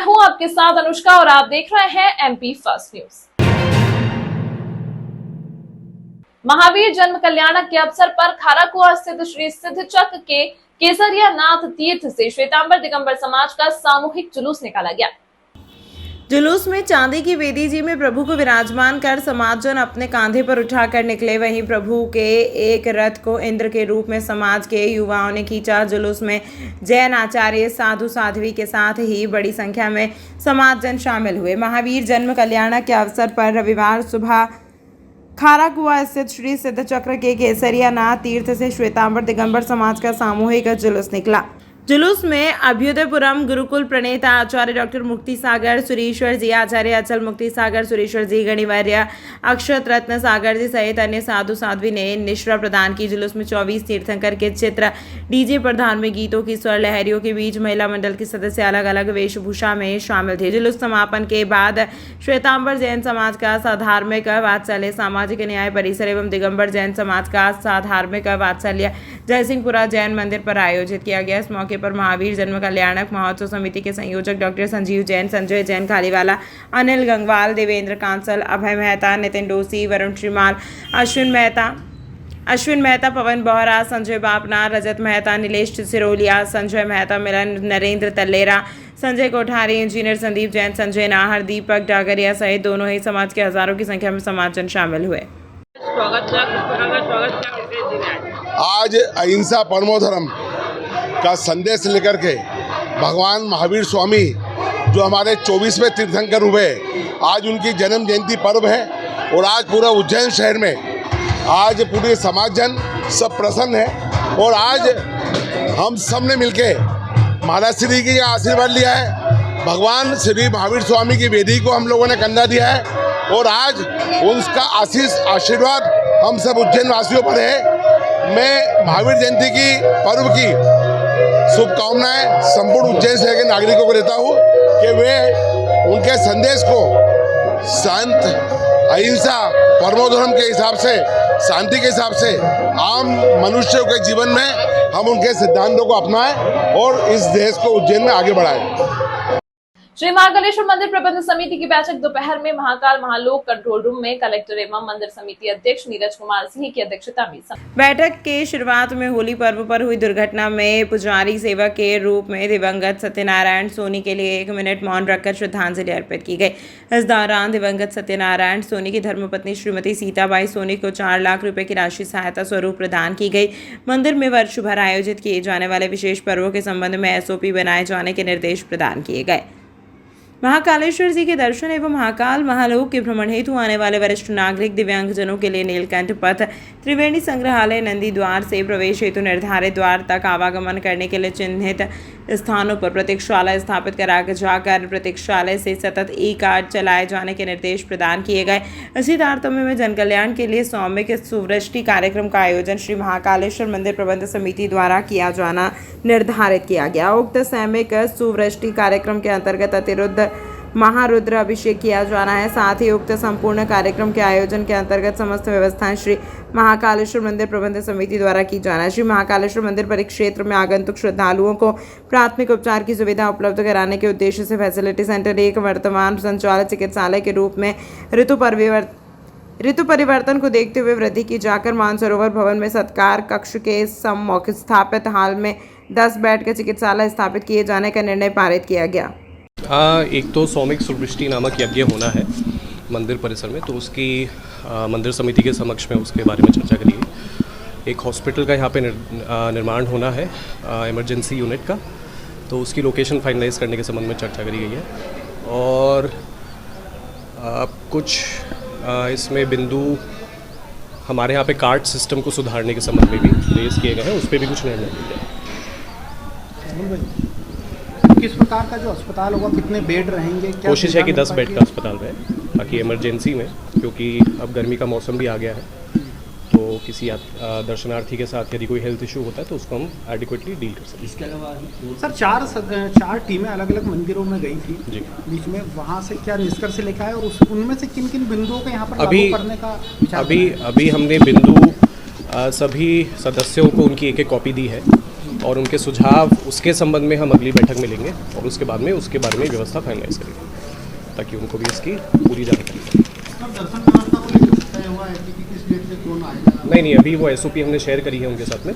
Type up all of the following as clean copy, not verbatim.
मैं हूं आपके साथ अनुष्का और आप देख रहे हैं एमपी फर्स्ट न्यूज। महावीर जन्म कल्याणक के अवसर पर खाराकुआ स्थित श्री सिद्धचक्र के केसरिया नाथ तीर्थ से श्वेतांबर दिगंबर समाज का सामूहिक जुलूस निकाला गया। जुलूस में चांदी की वेदी जी में प्रभु को विराजमान कर समाजजन अपने कांधे पर उठाकर निकले। वहीं प्रभु के एक रथ को इंद्र के रूप में समाज के युवाओं ने खींचा। जुलूस में जैन आचार्य साधु साध्वी के साथ ही बड़ी संख्या में समाजजन शामिल हुए। महावीर जन्म कल्याणक के अवसर पर रविवार सुबह खाराकुआ स्थित श्री सिद्धचक्र के केसरिया नाथ तीर्थ से श्वेतांबर दिगंबर समाज का सामूहिक जुलूस निकला। जुलूस में अभ्युदयपुरम गुरुकुल प्रणेता आचार्य डॉक्टर मुक्ति सागर सुरेश्वर जी, आचार्य अचल मुक्ति सागर सुरेश्वर जी, गणिवर्य अक्षत रत्न सागर जी सहित अन्य साधु साध्वी ने निश्रा प्रदान की। जुलूस में 24 तीर्थंकर के चित्र, डीजे पर धार्मिक गीतों की स्वर लहरियों के बीच महिला मंडल के सदस्य अलग अलग वेशभूषा में शामिल थे। जुलूस समापन के बाद श्वेतांबर जैन समाज का साधार्मिक वात्सल्य सामाजिक न्याय परिसर एवं दिगंबर जैन समाज का साधार्मिक वात्सल्य जयसिंहपुरा जैन मंदिर पर आयोजित किया गया। इस मौके पर महावीर जन्म कल्याणक महोत्सव समिति के संयोजक डॉक्टर संजीव जैन, संजय जैन खालीवाला, अनिल गंगवाल, देवेंद्र कांसल, अभय मेहता, नितिन डोसी, वरुण श्रीमाल, अश्विन मेहता, पवन बोहरा, संजय बापना, रजत मेहता, नीलेश सिरोलिया, संजय मेहता, मिलन, नरेंद्र तल्लेरा, संजय कोठारी, इंजीनियर संदीप जैन, संजय नाहर, दीपक डागरिया सहित दोनों ही समाज के हजारों की संख्या में समाजजन शामिल हुए। आज अहिंसा परमो धर्म का संदेश लेकर के भगवान महावीर स्वामी जो हमारे 24वें तीर्थंकर हुए, आज उनकी जन्म जयंती पर्व है और आज पूरा उज्जैन शहर में आज पूरे समाजजन सब प्रसन्न है। और आज हम सब ने मिलके महाराज श्री की आशीर्वाद लिया है। भगवान श्री महावीर स्वामी की वेदी को हम लोगों ने कंधा दिया है और आज उसका आशीर्वाद हम सब उज्जैन वासियों पर है। मैं महावीर जयंती की पर्व की शुभकामनाएं संपूर्ण उज्जैन शहर के नागरिकों को देता हूँ कि वे उनके संदेश को शांत अहिंसा परमो धर्म के हिसाब से, शांति के हिसाब से आम मनुष्यों के जीवन में हम उनके सिद्धांतों को अपनाएं और इस देश को उज्जैन में आगे बढ़ाएं। श्री महाकालेश्वर मंदिर प्रबंध समिति की बैठक दोपहर में महाकाल महालोक कंट्रोल रूम में कलेक्टर एवं मंदिर समिति अध्यक्ष नीरज कुमार सिंह की अध्यक्षता में बैठक के शुरुआत में होली पर्व पर हुई दुर्घटना में पुजारी सेवक के रूप में दिवंगत सत्यनारायण सोनी के लिए 1 मिनट मौन रखकर श्रद्धांजलि अर्पित की गई। इस दौरान दिवंगत सत्यनारायण सोनी की धर्मपत्नी श्रीमती सीताबाई सोनी को 4 लाख रुपए की राशि सहायता स्वरूप प्रदान की गई। मंदिर में वर्ष भर आयोजित किए जाने वाले विशेष पर्वों के संबंध में SOP बनाए जाने के निर्देश प्रदान किए गए। महाकालेश्वर जी के दर्शन एवं महाकाल महालोक के भ्रमण हेतु आने वाले वरिष्ठ नागरिक दिव्यांगजनों के लिए नीलकंठ पथ त्रिवेणी संग्रहालय नंदी द्वार से प्रवेश हेतु निर्धारित द्वार तक आवागमन करने के लिए चिन्हित स्थानों पर प्रतीक्षालय स्थापित करा जाकर प्रतीक्षालय से सतत ई-कार्ड चलाए जाने के निर्देश प्रदान किए गए। इसी तारतम्य में जन कल्याण के लिए सौम्य के सुवृष्टि कार्यक्रम का आयोजन श्री महाकालेश्वर मंदिर प्रबंध समिति द्वारा किया जाना निर्धारित किया गया। उक्त सैमिक सुवृष्टि कार्यक्रम के अंतर्गत अतिरुद्ध महारुद्र अभिषेक किया जाना है। साथ ही उक्त संपूर्ण कार्यक्रम के आयोजन के अंतर्गत समस्त व्यवस्थाएं श्री महाकालेश्वर मंदिर प्रबंध समिति द्वारा की जाना है। श्री महाकालेश्वर मंदिर परिक्षेत्र में आगंतुक श्रद्धालुओं को प्राथमिक उपचार की सुविधा उपलब्ध कराने के उद्देश्य से फैसिलिटी सेंटर एक वर्तमान संचालित चिकित्सालय के रूप में ऋतु परिवर्तन को देखते हुए वृद्धि की जाकर मानसरोवर भवन में सत्कार कक्ष के सम्मुख स्थापित हाल में 10 बेड का चिकित्सालय स्थापित किए जाने का निर्णय पारित किया गया। एक तो सौमिक सुवृष्टि नामक यज्ञ होना है मंदिर परिसर में, तो उसकी मंदिर समिति के समक्ष में उसके बारे में चर्चा करी गई। एक हॉस्पिटल का यहाँ पे निर्माण होना है इमरजेंसी यूनिट का, तो उसकी लोकेशन फाइनलाइज करने के संबंध में चर्चा करी गई है। और कुछ इसमें बिंदु हमारे यहाँ पे कार्ड सिस्टम को सुधारने के संबंध में भी रेज किए गए हैं, उस पर भी कुछ निर्णय लिए गए। किस प्रकार का जो अस्पताल होगा, कितने बेड रहेंगे? कोशिश है कि 10 बेड का अस्पताल रहे, ताकि इमरजेंसी में, क्योंकि अब गर्मी का मौसम भी आ गया है, तो किसी दर्शनार्थी के साथ यदि कोई हेल्थ इशू होता है तो उसको हम एडिक्वेटली डील कर सकते हैं। इसके अलावा सर 4 टीमें अलग अलग मंदिरों में गई थी जी, बीच में वहाँ से क्या निष्कर्ष लिखा है और उनमें से किन किन बिंदुओं को यहाँ पर लागू करने का विचार? अभी हमने बिंदु सभी सदस्यों को उनकी एक कॉपी दी है और उनके सुझाव उसके संबंध में हम अगली बैठक में लेंगे और उसके बाद में उसके बारे में व्यवस्था फाइनलाइज करेंगे ताकि उनको भी इसकी पूरी जानकारी मिले। नहीं, अभी वो SOP हमने शेयर करी है उनके साथ में।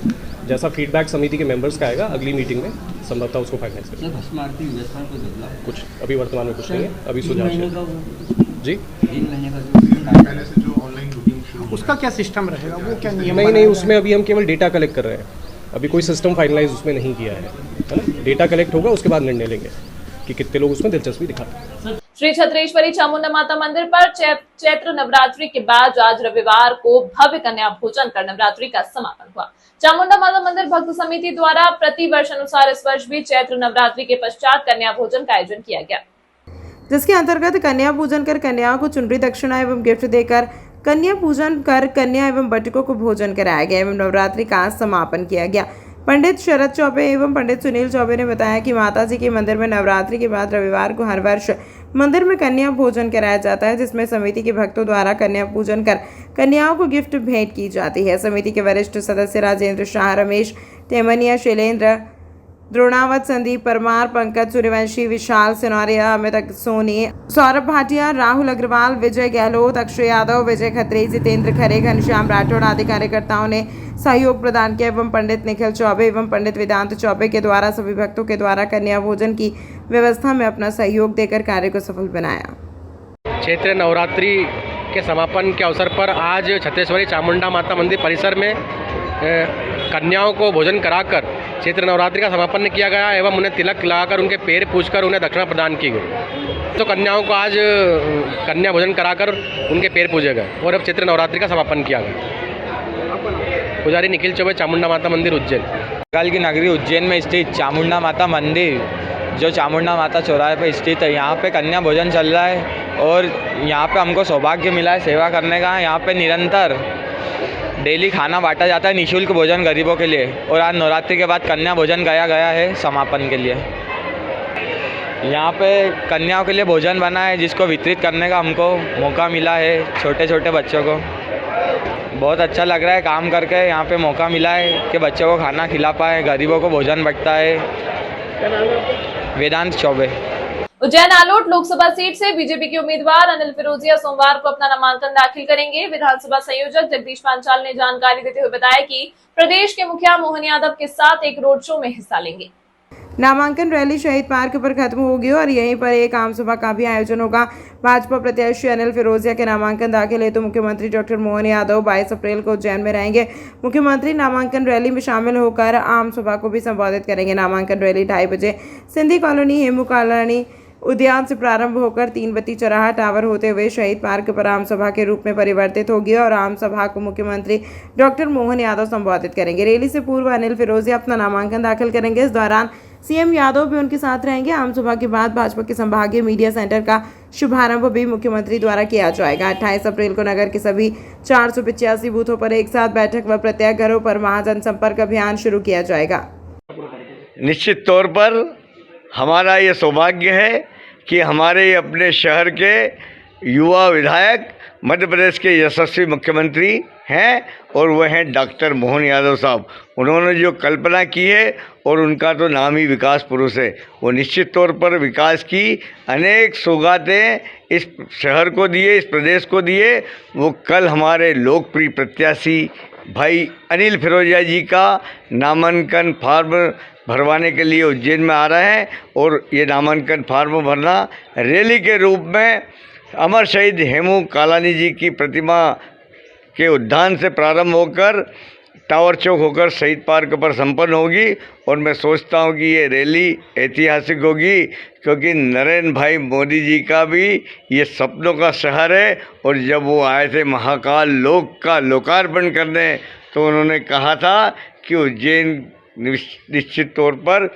जैसा फीडबैक समिति के मेंबर्स का आएगा अगली मीटिंग में संभवतः उसको फाइनलाइज करेंगे। कुछ अभी वर्तमान में कुछ नहीं है, अभी सुझाव जी उसका क्या सिस्टम रहेगा, वो क्या नियम? नहीं, उसमें अभी हम केवल डेटा कलेक्ट कर रहे हैं, अभी कोई सिस्टम फाइनलाइज उसमें नहीं किया है ना। डेटा कलेक्ट होगा उसके बाद निर्णय लेंगे कि कितने लोग उसमें दिलचस्पी दिखाते हैं। श्री छत्रेश्वरी चामुंडा माता मंदिर पर चैत्र नवरात्रि के बाद आज रविवार को भव्य कन्या भोजन कर नवरात्रि का समापन हुआ। चामुंडा माता मंदिर भक्त समिति द्वारा प्रति वर्ष अनुसार इस वर्ष भी चैत्र नवरात्रि के पश्चात कन्या भोजन का आयोजन किया गया, जिसके अंतर्गत कन्या पूजन कर कन्याओं को चुनरी दक्षिणा एवं गिफ्ट देकर कन्या पूजन कर कन्या एवं बटुकों को भोजन कराया गया एवं नवरात्रि का समापन किया गया। पंडित शरद चौबे एवं पंडित सुनील चौबे ने बताया कि माताजी के मंदिर में नवरात्रि के बाद रविवार को हर वर्ष मंदिर में कन्या भोजन कराया जाता है, जिसमें समिति के भक्तों द्वारा कन्या पूजन कर कन्याओं को गिफ्ट भेंट की जाती है। समिति के वरिष्ठ सदस्य राजेंद्र शाह, रमेश तेमनिया, शैलेंद्र द्रोणावत, संदीप परमार, पंकज सूर्यवंशी, विशाल सिनौरिया, अमित सोनी, सौरभ भाटिया, राहुल अग्रवाल, विजय गहलोत, अक्षय यादव, विजय खत्री, जितेंद्र खरे, घनश्याम राठौड़ आदि कार्यकर्ताओं ने सहयोग प्रदान किया एवं पंडित निखिल चौबे एवं पंडित वेदांत चौबे के द्वारा सभी भक्तों के द्वारा कन्या भोजन की व्यवस्था में अपना सहयोग देकर कार्य को सफल बनाया। चैत्र नवरात्रि के समापन के अवसर पर आज छत्रेश्वरी चामुंडा माता मंदिर परिसर में कन्याओं को भोजन कराकर चैत्र नवरात्रि का समापन किया गया एवं उन्हें तिलक लगाकर उनके पैर पूजकर उन्हें दक्षिणा प्रदान की गई। तो कन्याओं को आज कन्या भोजन कराकर उनके पैर पूजे गए और अब चैत्र नवरात्रि का समापन किया गया। पुजारी निखिल चौबे, चामुंडा माता मंदिर, उज्जैन। बंगाल की नगरी उज्जैन में स्थित चामुंडा माता मंदिर, जो चामुंडा माता चौराहे पर स्थित है, यहाँ पे कन्या भोजन चल रहा है और यहाँ पे हमको सौभाग्य मिला है सेवा करने का। यहाँ पे निरंतर डेली खाना बांटा जाता है, निःशुल्क भोजन गरीबों के लिए, और आज नवरात्रि के बाद कन्या भोजन गाया गया है समापन के लिए। यहाँ पे कन्याओं के लिए भोजन बना है जिसको वितरित करने का हमको मौका मिला है, छोटे छोटे बच्चों को। बहुत अच्छा लग रहा है काम करके, यहाँ पे मौका मिला है कि बच्चों को खाना खिला पाए, गरीबों को भोजन बंटता है। वेदांत चौबे। उज्जैन आलोट लोकसभा सीट से बीजेपी के उम्मीदवार अनिल फिरोजिया सोमवार को अपना नामांकन दाखिल करेंगे। विधानसभा संयोजक जगदीश पांचाल ने जानकारी देते हुए बताया कि प्रदेश के मुखिया मोहन यादव के साथ एक रोड शो में हिस्सा लेंगे। नामांकन रैली शहीद पार्क पर खत्म होगी और यहीं पर एक आम सभा का भी आयोजन होगा। भाजपा प्रत्याशी अनिल फिरोजिया के नामांकन दाखिल हेतु मुख्यमंत्री डॉक्टर मोहन यादव 22 अप्रैल को उज्जैन में रहेंगे। मुख्यमंत्री नामांकन रैली में शामिल होकर आम सभा को भी संबोधित करेंगे। नामांकन रैली 2:30 बजे सिंधी कॉलोनी, हेमू कॉलोनी उद्यान से प्रारंभ होकर 3 बत्ती चौराहा टावर होते हुए शहीद पार्क पर आम सभा के रूप में परिवर्तित होगी और आम सभा को मुख्यमंत्री डॉक्टर मोहन यादव संबोधित करेंगे। रैली से पूर्व अनिल फिरोजिया अपना नामांकन दाखिल करेंगे। इस दौरान सीएम यादव भी उनके साथ रहेंगे। आम सभा के बाद भाजपा के संभागीय मीडिया सेंटर का शुभारंभ भी मुख्यमंत्री द्वारा किया जाएगा। 28 अप्रैल को नगर के सभी 485 बूथों पर एक साथ बैठक व प्रत्येक घरों पर महाजनसंपर्क अभियान शुरू किया जाएगा। निश्चित तौर पर हमारा ये सौभाग्य है कि हमारे अपने शहर के युवा विधायक मध्य प्रदेश के यशस्वी मुख्यमंत्री हैं और वह हैं डॉक्टर मोहन यादव साहब। उन्होंने जो कल्पना की है और उनका तो नाम ही विकास पुरुष है, वो निश्चित तौर पर विकास की अनेक सौगातें इस शहर को दिए, इस प्रदेश को दिए। वो कल हमारे लोकप्रिय प्रत्याशी भाई अनिल फिरोजिया जी का नामांकन फार्म भरवाने के लिए उज्जैन में आ रहे हैं और ये नामांकन फार्म भरना रैली के रूप में अमर शहीद हेमू कालानी जी की प्रतिमा के उद्यान से प्रारंभ होकर टावर चौक होकर शहीद पार्क पर संपन्न होगी। और मैं सोचता हूँ कि ये रैली ऐतिहासिक होगी क्योंकि नरेंद्र भाई मोदी जी का भी ये सपनों का शहर है और जब वो आए थे महाकाल लोक का लोकार्पण करने तो उन्होंने कहा था कि उज्जैन निश्चित तौर पर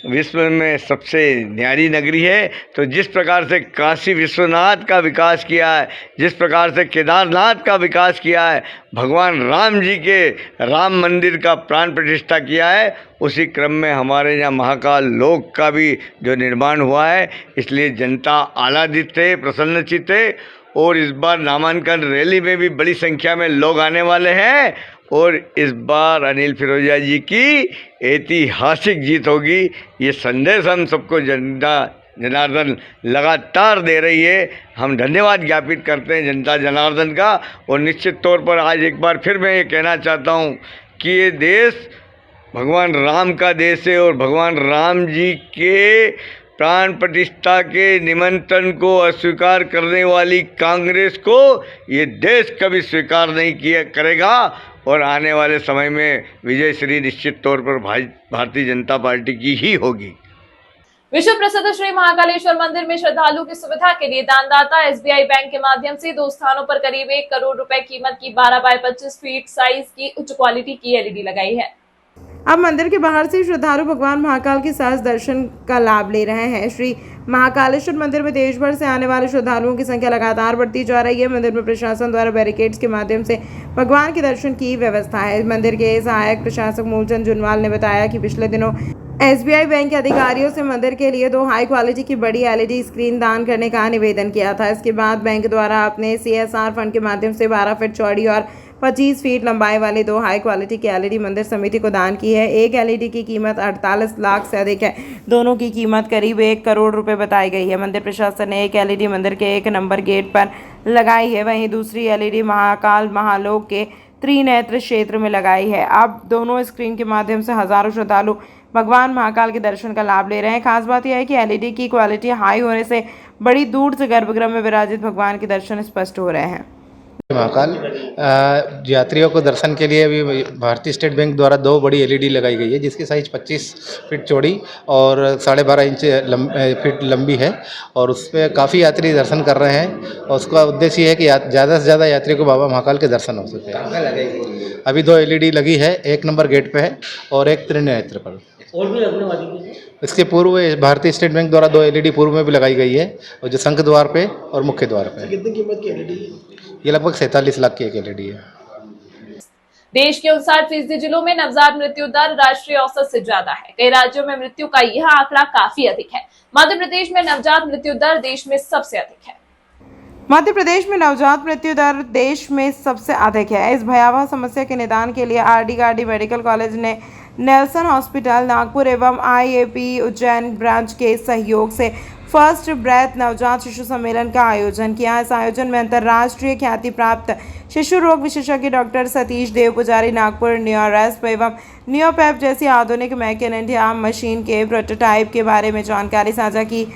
विश्व में सबसे न्यारी नगरी है। तो जिस प्रकार से काशी विश्वनाथ का विकास किया है, जिस प्रकार से केदारनाथ का विकास किया है, भगवान राम जी के राम मंदिर का प्राण प्रतिष्ठा किया है, उसी क्रम में हमारे यहाँ महाकाल लोक का भी जो निर्माण हुआ है। इसलिए जनता आह्लादित थे, प्रसन्नचित्त थे और इस बार नामांकन रैली में भी बड़ी संख्या में लोग आने वाले हैं और इस बार अनिल फिरोजिया जी की ऐतिहासिक जीत होगी। ये संदेश हम सबको जनता जनार्दन लगातार दे रही है। हम धन्यवाद ज्ञापित करते हैं जनता जनार्दन का। और निश्चित तौर पर आज एक बार फिर मैं ये कहना चाहता हूँ कि ये देश भगवान राम का देश है और भगवान राम जी के प्राण प्रतिष्ठा के निमंत्रण को अस्वीकार करने वाली कांग्रेस को ये देश कभी स्वीकार नहीं किया करेगा। और आने वाले समय में विजय श्री निश्चित तौर पर भारतीय जनता पार्टी की ही होगी। विश्व प्रसिद्ध श्री महाकालेश्वर मंदिर में श्रद्धालु की सुविधा के लिए दानदाता एसबीआई बैंक के माध्यम से 2 स्थानों पर करीब 1 करोड़ रुपए कीमत की 12 बाय 25 फीट साइज की उच्च क्वालिटी की एलईडी लगाई है। अब मंदिर के बाहर से श्रद्धालु भगवान महाकाल के साथ दर्शन का लाभ ले रहे हैं। श्री महाकालेश्वर मंदिर में देश भर से आने वाले श्रद्धालुओं की संख्या लगातार बढ़ती जा रही है। मंदिर में प्रशासन द्वारा बैरिकेड्स के माध्यम से भगवान के दर्शन की व्यवस्था है। मंदिर के सहायक प्रशासक मूलचंद जुनवाल ने बताया कि पिछले दिनों एसबीआई बैंक के अधिकारियों से मंदिर के लिए 2 हाई क्वालिटी की बड़ी एलईडी स्क्रीन दान करने का निवेदन किया था। इसके बाद बैंक द्वारा अपने सीएसआर फंड के माध्यम से 12 फीट चौड़ी और 25 फीट लंबाई वाली 2 हाई क्वालिटी की एलईडी मंदिर समिति को दान की है। एक एलईडी की कीमत 48 लाख से अधिक है। दोनों की कीमत करीब 1 करोड़ रुपए बताई गई है। मंदिर प्रशासन ने एक एलईडी मंदिर के 1 नंबर गेट पर लगाई है, वहीं दूसरी एलईडी महाकाल महालोक के त्रिनेत्र क्षेत्र में लगाई है। अब दोनों स्क्रीन के माध्यम से हजारों श्रद्धालु भगवान महाकाल के दर्शन का लाभ ले रहे हैं। खास बात यह है कि एलईडी की क्वालिटी हाई होने से बड़ी दूर से गर्भगृह में विराजित भगवान के दर्शन स्पष्ट हो रहे हैं। महाकाल यात्रियों को दर्शन के लिए अभी भारतीय स्टेट बैंक द्वारा 2 बड़ी एलईडी लगाई गई है, जिसकी साइज 25 फीट चौड़ी और 12.5 इंच फीट लंबी है और उस पर काफ़ी यात्री दर्शन कर रहे हैं। और उसका उद्देश्य है कि ज़्यादा से ज़्यादा यात्रियों को बाबा महाकाल के दर्शन हो सके। अभी 2 एलईडी लगी है, 1 नंबर गेट पे है और 1 त्रिनेत्र पर। और भी लगने वाली है। इसके पूर्व भारतीय स्टेट बैंक द्वारा 2 एलईडी पूर्व में भी लगाई गई है, और जो शंख द्वार पे और मुख्य द्वार पे। कितनी कीमत की एलईडी है? ये लगभग 47 लाख की एक एलईडी है। देश के 59% जिलों में नवजात मृत्यु दर राष्ट्रीय औसत से ज्यादा है। कई राज्यों में मृत्यु का यह आंकड़ा काफी अधिक है। मध्य प्रदेश में नवजात मृत्यु दर देश में सबसे अधिक है। मध्य प्रदेश में नवजात मृत्यु दर देश में सबसे अधिक है। इस भयावह समस्या के निदान के लिए आरडी गार्डी मेडिकल कॉलेज ने नेल्सन हॉस्पिटल नागपुर एवं आईएपी उज्जैन ब्रांच के सहयोग से फर्स्ट ब्रेथ नवजात शिशु सम्मेलन का आयोजन किया। इस आयोजन में अंतर्राष्ट्रीय ख्याति प्राप्त शिशु रोग विशेषज्ञ डॉक्टर सतीश देव पुजारी नागपुर न्यूरोरेस्प एवं न्यूपेप जैसी आधुनिक मेक इन इंडिया मशीन के प्रोटोटाइप के बारे में जानकारी साझा की।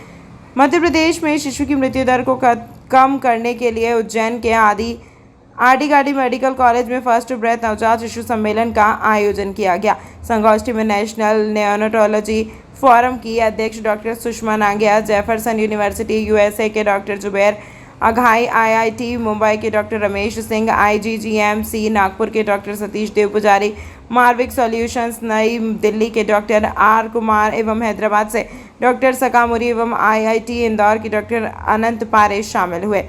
मध्य प्रदेश में शिशु की मृत्यु दर को कम करने के लिए उज्जैन के आरडी गार्डी मेडिकल कॉलेज में फर्स्ट ब्रेथ नवजात शिशु सम्मेलन का आयोजन किया गया। संगोष्ठी में नेशनल नेओनेटोलॉजी फोरम की अध्यक्ष doctor Sushma Nangia, Jefferson university USA के डॉक्टर जुबैर अघाई, आईआईटी मुंबई के डॉक्टर रमेश सिंह, आईजीजीएमसी नागपुर के डॉक्टर सतीश देव पुजारी, मार्विक सॉल्यूशंस नई दिल्ली के डॉक्टर आर कुमार एवं हैदराबाद से डॉक्टर सकामुरी एवं आईआईटी इंदौर के डॉक्टर अनंत पारेश शामिल हुए।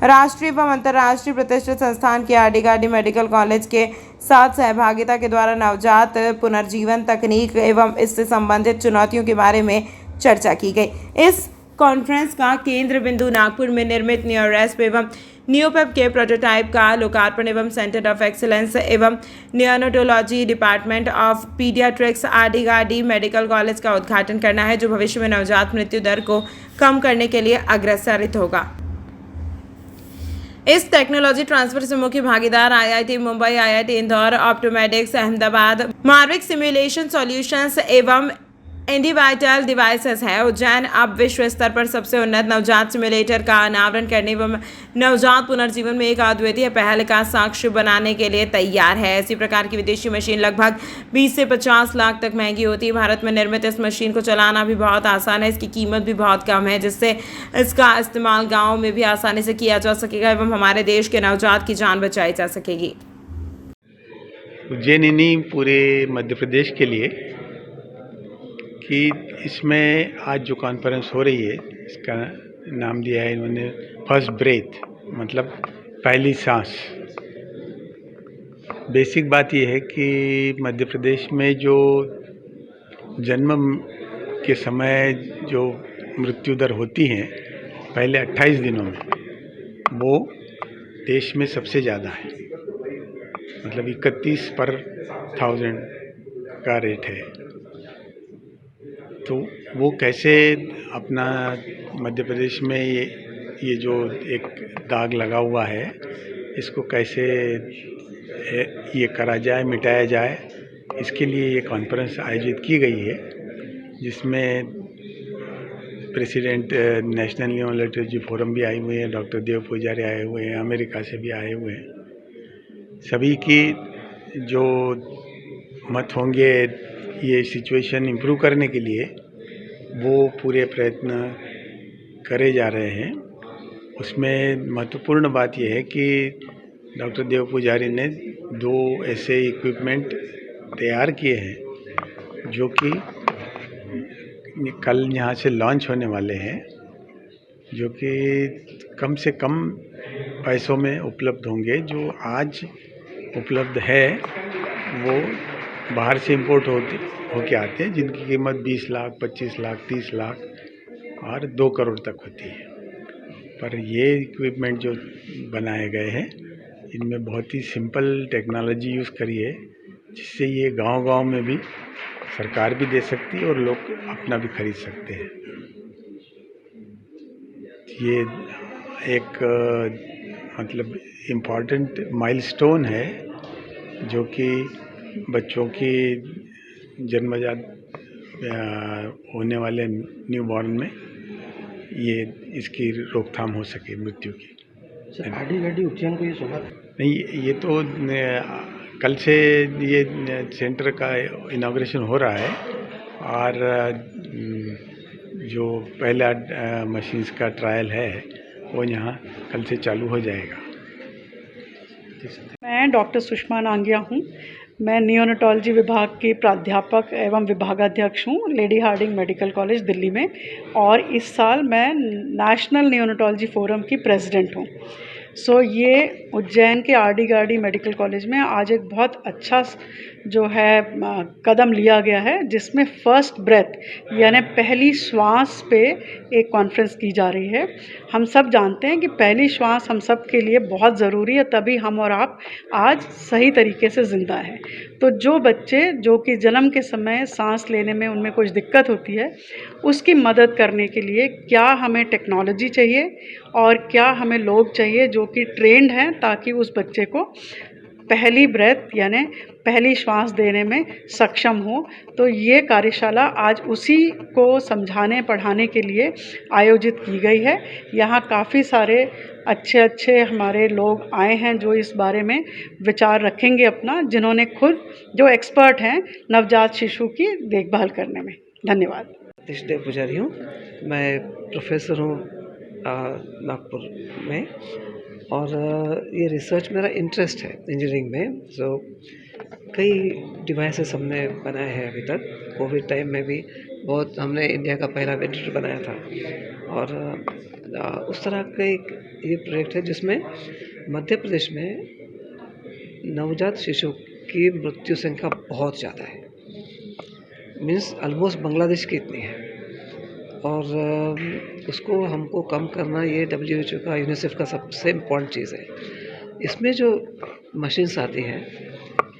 राष्ट्रीय एवं अंतर्राष्ट्रीय प्रतिष्ठित संस्थान के आरडी गार्डी मेडिकल कॉलेज के साथ सहभागिता के द्वारा नवजात पुनर्जीवन तकनीक एवं इससे संबंधित चुनौतियों के बारे में चर्चा की गई। इस कॉन्फ्रेंस का केंद्र बिंदु नागपुर में निर्मित न्यूरोरेस्प एवं न्यूपेप के प्रोटोटाइप का लोकार्पण एवं सेंटर ऑफ एक्सीलेंस एवं neonatology department of paediatrics RD Gardi medical college का उद्घाटन करना है, जो भविष्य में नवजात मृत्यु दर को कम करने के लिए अग्रसरित होगा। इस टेक्नोलॉजी ट्रांसफर से मुख्य भागीदार IIT Mumbai, IIT Indore, Optomatics Ahmedabad, Marvik simulation solutions एवं इंडिवाइटल डिवाइसेस है। उज्जैन अब विश्व स्तर पर सबसे उन्नत नवजात सिमुलेटर का अनावरण करने एवं नवजात पुनर्जीवन में एक अद्वितीय पहल का साक्ष्य बनाने के लिए तैयार है। ऐसी प्रकार की विदेशी मशीन लगभग 20 से 50 लाख तक महंगी होती है। भारत में निर्मित इस मशीन को चलाना भी बहुत आसान है। इसकी कीमत भी बहुत कम है, जिससे इसका इस्तेमाल गाँव में भी आसानी से किया जा सकेगा एवं हमारे देश के नवजात की जान बचाई जा सकेगी। उज्जैन इन्हीं पूरे मध्य प्रदेश के लिए कि इसमें आज जो कॉन्फ्रेंस हो रही है, इसका नाम दिया है इन्होंने फर्स्ट ब्रेथ, मतलब पहली सांस। बेसिक बात यह है कि मध्य प्रदेश में जो जन्म के समय जो मृत्यु दर होती है पहले 28 दिनों में, वो देश में सबसे ज़्यादा है। मतलब 31 पर 1000 का रेट है। तो वो कैसे अपना मध्य प्रदेश में ये जो एक दाग लगा हुआ है, इसको कैसे ये करा जाए, मिटाया जाए, इसके लिए ये कॉन्फ्रेंस आयोजित की गई है, जिसमें प्रेसिडेंट नेशनल न्यूरोलॉजी फोरम भी आए हुए हैं, डॉक्टर देव पुजारी आए हुए हैं, अमेरिका से भी आए हुए हैं। सभी की जो मत होंगे ये सिचुएशन इम्प्रूव करने के लिए, वो पूरे प्रयत्न करे जा रहे हैं। उसमें महत्वपूर्ण बात यह है कि डॉक्टर देव पुजारी ने 2 ऐसे इक्विपमेंट तैयार किए हैं जो कि कल यहाँ से लॉन्च होने वाले हैं, जो कि कम से कम पैसों में उपलब्ध होंगे। जो आज उपलब्ध है वो बाहर से इंपोर्ट होके आते हैं, जिनकी कीमत 20 लाख, 25 लाख, 30 लाख और 2 करोड़ तक होती है। पर ये इक्विपमेंट जो बनाए गए हैं, इनमें बहुत ही सिंपल टेक्नोलॉजी यूज़ करी है, जिससे ये गांव-गांव में भी सरकार भी दे सकती है और लोग अपना भी खरीद सकते हैं। ये एक मतलब इम्पॉर्टेंट माइलस्टोन है, जो कि बच्चों की जन्मजात होने वाले न्यूबॉर्न में ये इसकी रोकथाम हो सके, मृत्यु की। आरडी उज्जैन को ये शुरुआत नहीं, ये तो कल से ये सेंटर का इनॉग्रेशन हो रहा है, और जो पहला मशीन्स का ट्रायल है वो यहाँ कल से चालू हो जाएगा। मैं डॉक्टर सुषमा नांगिया हूँ। मैं नियोनेटोलॉजी विभाग की प्राध्यापक एवं विभागाध्यक्ष हूँ Lady Hardinge Medical College Delhi में, और इस साल मैं नेशनल नियोनेटोलॉजी फोरम की प्रेसिडेंट हूँ। ये उज्जैन के आरडी गार्डी मेडिकल कॉलेज में आज एक बहुत अच्छा जो है कदम लिया गया है, जिसमें फर्स्ट ब्रेथ यानी पहली श्वास पे एक कॉन्फ्रेंस की जा रही है। हम सब जानते हैं कि पहली श्वास हम सब के लिए बहुत ज़रूरी है, तभी हम और आप आज सही तरीके से ज़िंदा हैं। तो जो बच्चे जो कि जन्म के समय सांस लेने में उनमें कुछ दिक्कत होती है, उसकी मदद करने के लिए क्या हमें टेक्नोलॉजी चाहिए और क्या हमें लोग चाहिए जो कि ट्रेंड हैं, ताकि उस बच्चे को पहली ब्रेथ यानी पहली श्वास देने में सक्षम हो। तो ये कार्यशाला आज उसी को समझाने पढ़ाने के लिए आयोजित की गई है। यहाँ काफ़ी सारे अच्छे हमारे लोग आए हैं जो इस बारे में विचार रखेंगे अपना, जिन्होंने खुद जो एक्सपर्ट हैं नवजात शिशु की देखभाल करने में। धन्यवाद। सतीश देव पुजारी हूँ, मैं प्रोफेसर हूँ नागपुर में, और ये रिसर्च मेरा इंटरेस्ट है इंजीनियरिंग में। कई डिवाइसेस हमने बनाए हैं अभी तक। कोविड टाइम में भी बहुत हमने इंडिया का पहला वेंटिलेटर बनाया था, और उस तरह का एक ये प्रोजेक्ट है जिसमें मध्य प्रदेश में नवजात शिशु की मृत्यु संख्या बहुत ज़्यादा है, मीन्स ऑलमोस्ट बांग्लादेश की इतनी है, और उसको हमको कम करना ये WHO का, यूनिसेफ का सबसे इम्पोर्टेंट चीज़ है। इसमें जो मशीन्स आती हैं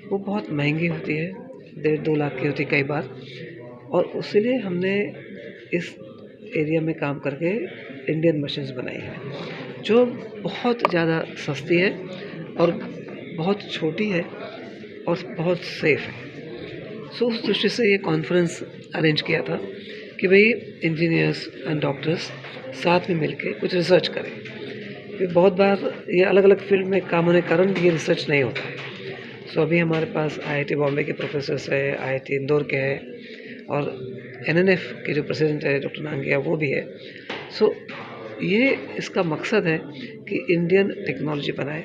वो बहुत महंगी होती है, 1.5-2 लाख की होती है कई बार, और इसीलिए हमने इस एरिया में काम करके इंडियन मशीन्स बनाई हैं जो बहुत ज़्यादा सस्ती है और बहुत छोटी है और बहुत सेफ़ है। उस दृष्टि से ये कॉन्फ्रेंस अरेंज किया था कि भाई इंजीनियर्स एंड डॉक्टर्स साथ में मिलके कुछ रिसर्च करें, क्योंकि बहुत बार ये अलग अलग फील्ड में काम होने के कारण ये रिसर्च नहीं होता है। अभी हमारे पास IIT बॉम्बे के प्रोफेसर्स है, IIT इंदौर के हैं, और NNF के जो प्रेसिडेंट है डॉक्टर नांगिया वो भी है। ये इसका मकसद है कि इंडियन टेक्नोलॉजी बनाए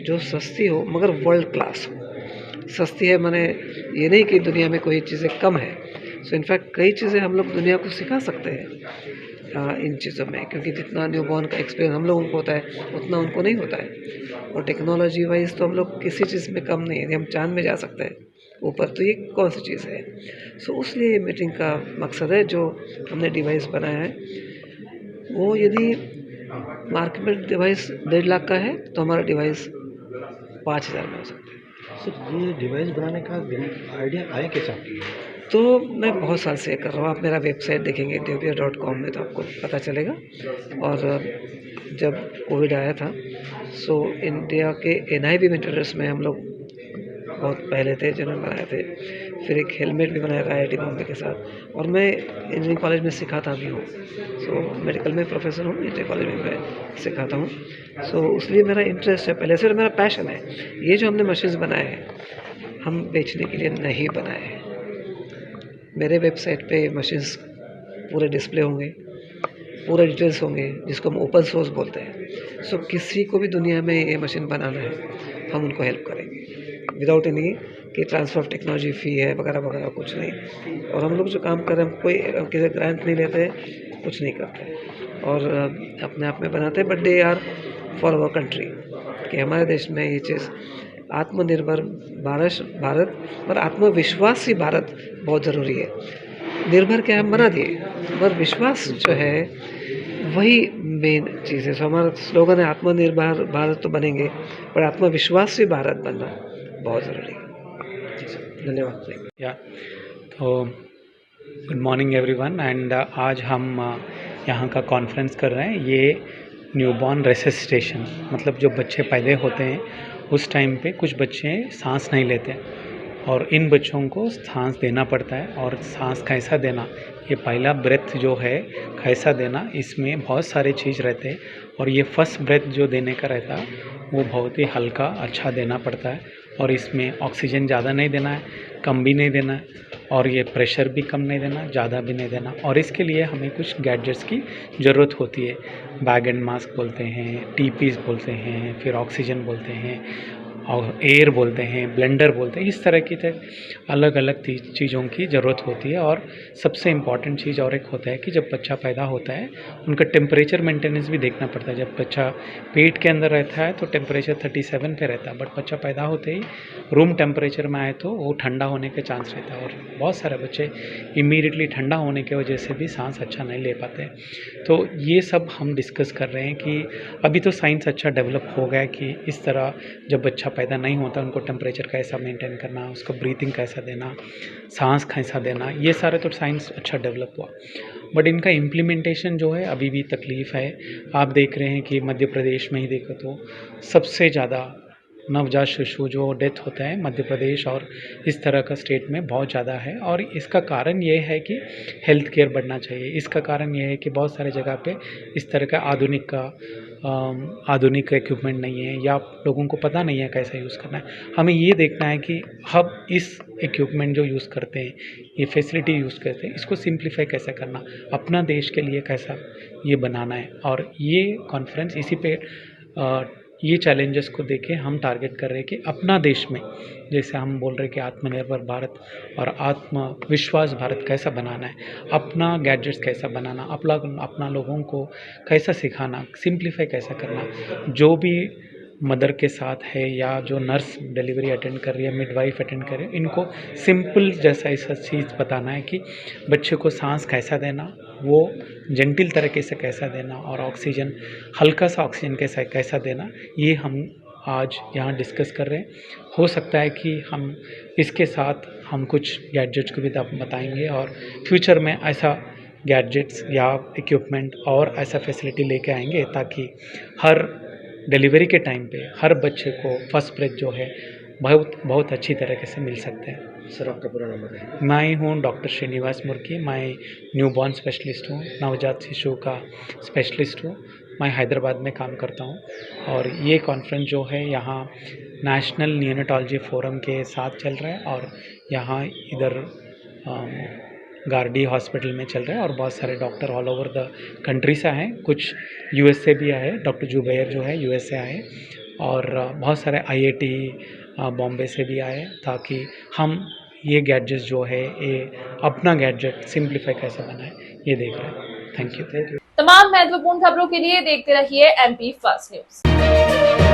जो सस्ती हो मगर वर्ल्ड क्लास हो। सस्ती है माने ये नहीं कि दुनिया में कोई चीज़ें कम है। इनफैक्ट कई चीज़ें हम लोग दुनिया को सिखा सकते हैं इन चीज़ों में, क्योंकि जितना न्यूबॉर्न का एक्सपीरियंस हम लोगों को होता है उतना उनको नहीं होता है, और टेक्नोलॉजी वाइज तो हम लोग किसी चीज़ में कम नहीं है। हम चांद में जा सकते हैं ऊपर, तो ये कौन सी चीज़ है। उसलिए ये मीटिंग का मकसद है। जो हमने डिवाइस बनाया है वो यदि मार्केट में डिवाइस 1.5 लाख का है तो हमारा डिवाइस 5,000 में हो सकता है। सर ये डिवाइस बनाने का आइडिया आया कैसे आपकी? तो मैं बहुत साल से कर रहा हूँ। आप मेरा वेबसाइट देखेंगे deobia.com में तो आपको पता चलेगा। और जब कोविड आया था सो इंडिया के NIB मेंटर्स में हम लोग बहुत पहले थे जिन्होंने बनाए थे। फिर एक हेलमेट भी बनाया था IIT बॉम्बे के साथ, और मैं इंजीनियरिंग कॉलेज में सिखाता भी हूँ। सो मेडिकल में प्रोफेसर हूँ, इंजीनियरिंग कॉलेज में मैं सिखाता हूँ। सो इसलिए मेरा इंटरेस्ट है, पहले से मेरा पैशन है। ये जो हमने मशीन्स बनाए हैं हम बेचने के लिए नहीं बनाए हैं। मेरे वेबसाइट पे मशीन्स पूरे डिस्प्ले होंगे, पूरे डिटेल्स होंगे, जिसको हम ओपन सोर्स बोलते हैं। सो किसी को भी दुनिया में ये मशीन बनाना है हम उनको हेल्प करेंगे विदाउट एनी कि ट्रांसफ़र ऑफ टेक्नोलॉजी फ़ी है वगैरह वगैरह, कुछ नहीं। और हम लोग जो काम कर रहे हैं कोई किसी ग्रांट नहीं लेते, कुछ नहीं करते, और अपने आप में बनाते हैं। But they are for our country, कि हमारे देश में ये चीज़ आत्मनिर्भर भारत और आत्मविश्वासी भारत बहुत ज़रूरी है। निर्भर क्या हम बना दिए, पर विश्वास जो है वही मेन चीज़ है। सो हमारा स्लोगन है आत्मनिर्भर भारत तो बनेंगे, पर आत्मविश्वासी भारत बनना बहुत ज़रूरी है। धन्यवाद। या तो गुड मॉर्निंग एवरीवन, एंड आज हम यहाँ का कॉन्फ्रेंस कर रहे हैं। ये न्यूबॉर्न रेसिस्टेशन, मतलब जो बच्चे पैदा होते हैं उस टाइम पे कुछ बच्चे सांस नहीं लेते और इन बच्चों को सांस देना पड़ता है। और सांस कैसा देना, ये पहला ब्रेथ जो है कैसा देना, इसमें बहुत सारे चीज़ रहते हैं। और ये फर्स्ट ब्रेथ जो देने का रहता है वो बहुत ही हल्का अच्छा देना पड़ता है। और इसमें ऑक्सीजन ज़्यादा नहीं देना है, कम भी नहीं देना है, और ये प्रेशर भी कम नहीं देना, ज़्यादा भी नहीं देना। और इसके लिए हमें कुछ गैजेट्स की ज़रूरत होती है। बैग एंड मास्क बोलते हैं, टीपीस बोलते हैं, फिर ऑक्सीजन बोलते हैं, और एयर बोलते हैं, ब्लेंडर बोलते हैं। इस तरह की अलग अलग चीज़ों की ज़रूरत होती है। और सबसे इम्पॉर्टेंट चीज़ और एक होता है कि जब बच्चा पैदा होता है उनका टेम्परेचर मेंटेनेंस भी देखना पड़ता है। जब बच्चा पेट के अंदर रहता है तो टेम्परेचर 37 पे रहता है, बट बच्चा पैदा होते ही रूम टेम्परेचर में आए तो वो ठंडा होने के चांस रहता है। और बहुत सारे बच्चे इमीडिएटली ठंडा होने की वजह से भी सांस अच्छा नहीं ले पाते। तो ये सब हम डिस्कस कर रहे हैं कि अभी तो साइंस अच्छा डेवलप हो गया कि इस तरह जब बच्चा पैदा नहीं होता उनको टेम्परेचर कैसा मेंटेन करना, उसको ब्रीथिंग कैसा देना, सांस कैसा देना, ये सारे तो साइंस अच्छा डेवलप हुआ। बट इनका इम्प्लीमेंटेशन जो है अभी भी तकलीफ़ है। आप देख रहे हैं कि मध्य प्रदेश में ही देखो तो सबसे ज़्यादा नवजात शिशु जो डेथ होता है मध्य प्रदेश और इस तरह का स्टेट में बहुत ज़्यादा है। और इसका कारण ये है कि हेल्थ केयर बढ़ना चाहिए। इसका कारण ये है कि बहुत सारे जगह पे इस तरह का आधुनिक इक्विपमेंट नहीं है, या लोगों को पता नहीं है कैसा यूज़ करना है। हमें ये देखना है कि हम इस इक्विपमेंट जो यूज़ करते हैं, ये फैसिलिटी यूज़ करते हैं, इसको सिंप्लीफाई कैसे करना, अपना देश के लिए कैसा ये बनाना है। और ये कॉन्फ्रेंस इसी पे ये चैलेंजेस को देके हम टारगेट कर रहे हैं कि अपना देश में, जैसे हम बोल रहे हैं कि आत्मनिर्भर भारत और आत्मविश्वास भारत कैसा बनाना है, अपना गैजेट्स कैसा बनाना, अपना लोगों को कैसा सिखाना, सिंप्लीफाई कैसा करना। जो भी मदर के साथ है या जो नर्स डिलीवरी अटेंड कर रही है, मिडवाइफ अटेंड कर रही है, इनको सिंपल जैसा ऐसा चीज़ बताना है कि बच्चे को सांस कैसा देना, वो जेंटिल तरीके से कैसा देना, और ऑक्सीजन हल्का सा ऑक्सीजन कैसा देना, ये हम आज यहाँ डिस्कस कर रहे हैं। हो सकता है कि हम इसके साथ हम कुछ गैजेट्स को भी बताएंगे और फ्यूचर में ऐसा गैजेट्स या इक्विपमेंट और ऐसा फैसिलिटी लेके आएंगे ताकि हर डिलीवरी के टाइम पे हर बच्चे को फर्स्ट ब्रेथ जो है बहुत अच्छी तरीके से मिल सकते हैं। सर आपका पूरा नाम बताइए। मैं हूँ डॉक्टर श्रीनिवास मुर्गी, मैं न्यूबॉर्न स्पेशलिस्ट हूँ, नवजात शिशु का स्पेशलिस्ट हूँ। मैं हैदराबाद में काम करता हूँ। और ये कॉन्फ्रेंस जो है यहाँ नेशनल नियोनेटोलॉजी फोरम के साथ चल रहा है, और यहाँ इधर गार्डी हॉस्पिटल में चल रहा है, और बहुत सारे doctor all over the country से आए, कुछ यूएस से भी आए, डॉक्टर जुबैर जो है यूएस से आए, और बहुत सारे IIT बॉम्बे से भी आए, ताकि हम ये गैजेट्स जो है ये अपना गैजेट सिंप्लीफाई कैसे बनाए ये देख रहे हैं। Thank you. तमाम महत्वपूर्ण खबरों के लिए देखते रहिए MP फर्स्ट न्यूज़।